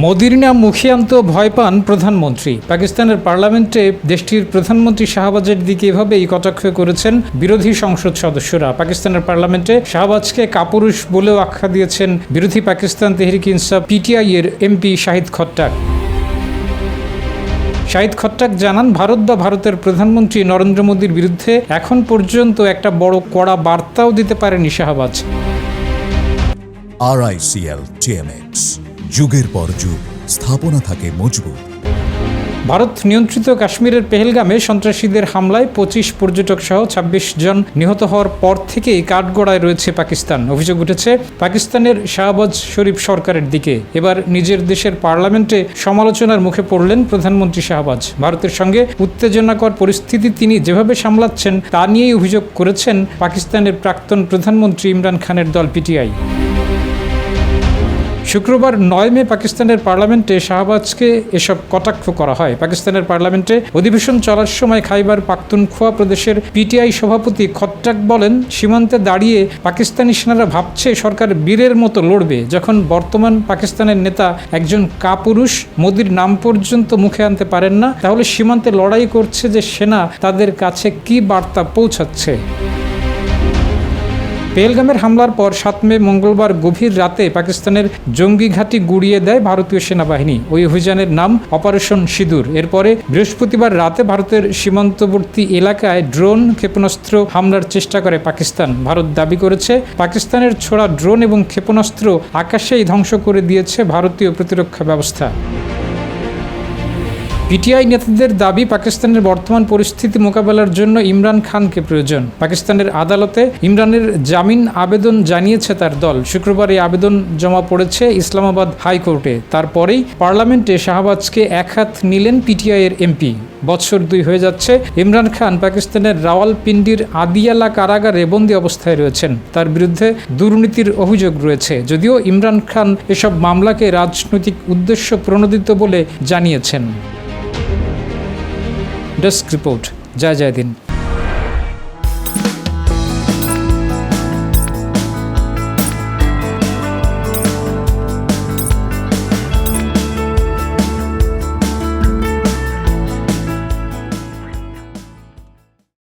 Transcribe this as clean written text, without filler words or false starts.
মোদির নাম মুখে আনতেও ভয় পান প্রধানমন্ত্রী। পাকিস্তানের পার্লামেন্টে দেশটির প্রধানমন্ত্রী শাহবাজের দিকে এভাবেই কটাক্ষ করেছেন বিরোধী সংসদ সদস্যরা। পাকিস্তানের পার্লামেন্টে শাহবাজকে কাপুরুষ বলেও আখ্যা দিয়েছেন বিরোধী পাকিস্তান তেহরিক ইনসাফ পিটিআই এর এমপি শাহিদ খট্টাক। শাহিদ খট্টাক জানান, ভারত বা ভারতের প্রধানমন্ত্রী নরেন্দ্র মোদির বিরুদ্ধে এখন পর্যন্ত একটা বড় কড়া বার্তাও দিতে পারেনি শাহবাজ। RICL TMX, যুগের পর যুগ স্থাপনা থাকে মজবুত। ভারত নিয়ন্ত্রিত কাশ্মীরের পেহেলগামে সন্ত্রাসীদের হামলায় 25 পর্যটক সহ 26 জন নিহত হওয়ার পর থেকেই কাঠগড়ায় রয়েছে পাকিস্তান। অভিযোগ উঠেছে পাকিস্তানের শাহবাজ শরীফ সরকারের দিকে। এবার নিজের দেশের পার্লামেন্টে সমালোচনার মুখে পড়লেন প্রধানমন্ত্রী শাহবাজ। ভারতের সঙ্গে উত্তেজনাকর পরিস্থিতি তিনি যেভাবে সামলাচ্ছেন তা নিয়েই অভিযোগ করেছেন পাকিস্তানের প্রাক্তন প্রধানমন্ত্রী ইমরান খানের দল পিটিআই। শুক্রবার 9 মে পাকিস্তানের পার্লামেন্টে শাহবাজকে এসব কটাক্ষ করা হয়। পাকিস্তানের পার্লামেন্টে অধিবেশন চলার সময় খাইবার পাখতুনখোয়া প্রদেশের পিটিআই সভাপতি খট্টাক বলেন, সীমান্তে দাঁড়িয়ে পাকিস্তানি সেনারা ভাবছে সরকার বীরের মতো লড়বে, যখন বর্তমান পাকিস্তানের নেতা একজন কাপুরুষ মোদির নাম পর্যন্ত মুখে আনতে পারেন না, তাহলে সীমান্তে লড়াই করছে যে সেনা তাদের কাছে কি বার্তা পৌঁছাচ্ছে। পেহেলগামের হামলার পর 7 মে মঙ্গলবার গভীর রাতে পাকিস্তানের জঙ্গি ঘাঁটি গুড়িয়ে দেয় ভারতীয় সেনাবাহিনী। ওই অভিযানের নাম অপারেশন সিঁদুর। এরপরে বৃহস্পতিবার রাতে ভারতের সীমান্তবর্তী এলাকায় ড্রোন ক্ষেপণাস্ত্র হামলার চেষ্টা করে পাকিস্তান। ভারত দাবি করেছে পাকিস্তানের ছোড়া ড্রোন এবং ক্ষেপণাস্ত্র আকাশেই ধ্বংস করে দিয়েছে ভারতীয় প্রতিরক্ষা ব্যবস্থা। পিটিআই নেতাদের দাবি, পাকিস্তানের বর্তমান পরিস্থিতি মোকাবেলার জন্য ইমরান খানকে প্রয়োজন। পাকিস্তানের আদালতে ইমরানের জামিন আবেদন জানিয়েছে তার দল। শুক্রবার এই আবেদন জমা পড়েছে ইসলামাবাদ হাইকোর্টে। তারপরেই পার্লামেন্টে শাহবাজকে একহাত নিলেন পিটিআই এর এমপি। বছর 2 হয়ে যাচ্ছে ইমরান খান পাকিস্তানের রাওয়ালপিন্ডির আদিয়ালা কারাগারে বন্দী অবস্থায় রয়েছেন। তার বিরুদ্ধে দুর্নীতির অভিযোগ রয়েছে, যদিও ইমরান খান এসব মামলাকে রাজনৈতিক উদ্দেশ্য প্রণোদিত বলে জানিয়েছেন। ডেস্ক রিপোর্ট, জয় দিন।